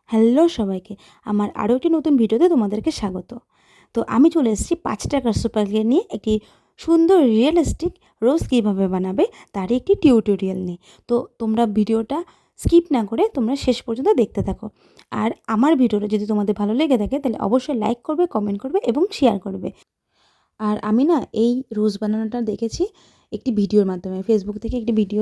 Hello সবাইকে, আমার আরও একটি নতুন ভিডিওতে তোমাদেরকে স্বাগত। তো আমি চলে এসেছি ৫ টাকার সুপার গ্লে নিয়ে একটি সুন্দর রিয়েলিস্টিক রোজ কীভাবে বানাবে তারই একটি টিউটোরিয়াল নিয়ে। তো তোমরা ভিডিওটা স্কিপ না করে তোমরা শেষ পর্যন্ত দেখতে থাকো। আর আমার ভিডিওটা যদি তোমাদের ভালো লেগে থাকে তাহলে অবশ্যই লাইক করবে, কমেন্ট করবে এবং শেয়ার করবে। আর আমি না এই রোজ বানানোটা দেখেছি একটি ভিডিওর মাধ্যমে, ফেসবুক থেকে একটি ভিডিও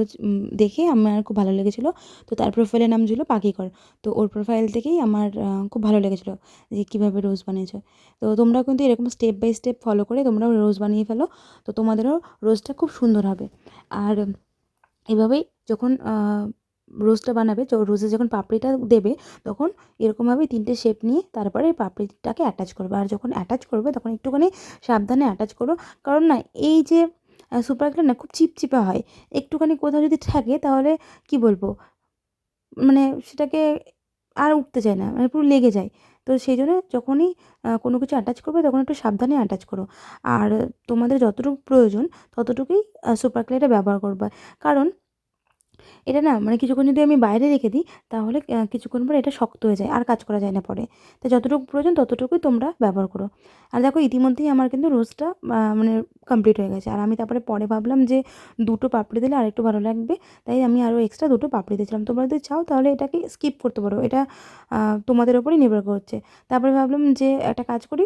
দেখে আমার খুব ভালো লেগেছিলো। তো তার প্রোফাইলের নাম ছিল পাখিকর। তো ওর প্রোফাইল থেকেই আমার খুব ভালো লেগেছিলো যে কীভাবে রোজ বানিয়েছে। তো তোমরাও কিন্তু এরকম স্টেপ বাই স্টেপ ফলো করে তোমরাও রোজ বানিয়ে ফেলো, তো তোমাদেরও রোজটা খুব সুন্দর হবে। আর এভাবেই যখন রোজটা বানাবে, রোজে যখন পাপড়িটা দেবে তখন এরকমভাবে 3টে শেপ নিয়ে তারপরে পাপড়িটাকে অ্যাটাচ করবে। আর যখন অ্যাটাচ করবে তখন একটুখানি সাবধানে অ্যাটাচ করো, কারণ না এই যে সুপার গ্লু না খুব চিপচিপা হয়। একটুখানি কোথাও যদি থাকে তাহলে কি বলবো, মানে সেটাকে আর উঠতে চায় না, মানে পুরো লেগে যায়। তো সেই জন্য যখনই কোনো কিছু অ্যাটাচ করবে তখন একটু সাবধানে অ্যাটাচ করো। আর তোমাদের যতটুকু প্রয়োজন ততটুকুই সুপার গ্লুটা ব্যবহার করবে। কারণ এটা না মানে কিছুক্ষণ যদি আমি বাইরে রেখে দিই তাহলে কিছুক্ষণ পরে এটা শক্ত হয়ে যায়, আর কাজ করা যায় না পরে। তো যতটুকু প্রয়োজন ততটুকুই তোমরা ব্যবহার করো। আর দেখো ইতিমধ্যেই আমার কিন্তু রোজটা মানে কমপ্লিট হয়ে গেছে। আর আমি তারপরে পরে ভাবলাম যে 2টো পাপড়ি দিলে আরেকটু ভালো লাগবে, তাই আমি আরও এক্সট্রা 2টো পাপড়ি দিয়েছিলাম। তোমরা যদি চাও তাহলে এটাকে স্কিপ করতে পারো, এটা তোমাদের ওপরেই নির্ভর করছে। তারপরে ভাবলাম যে একটা কাজ করি,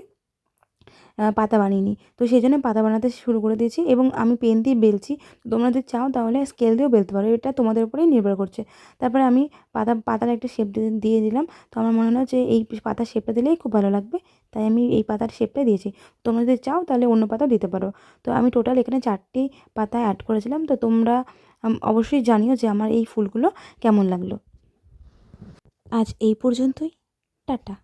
পাতা বানিয়ে নিই। তো সেই জন্য পাতা বানাতে শুরু করে দিয়েছি এবং আমি পেন দিয়ে বেলছি। তোমরা যদি চাও তাহলে স্কেল দিয়েও বেলতে পারো, এটা তোমাদের উপরেই নির্ভর করছে। তারপরে আমি পাতার একটা শেপ দিয়ে দিলাম। তো আমার মনে হলো যে এই পাতার শেপটা দিলেই খুব ভালো লাগবে, তাই আমি এই পাতার শেপটাই দিয়েছি। তোমরা যদি চাও তাহলে অন্য পাতাও দিতে পারো। তো আমি টোটাল এখানে 4টি পাতা অ্যাড করেছিলাম। তো তোমরা অবশ্যই জানিও যে আমার এই ফুলগুলো কেমন লাগলো। আজ এই পর্যন্তই। টাটা।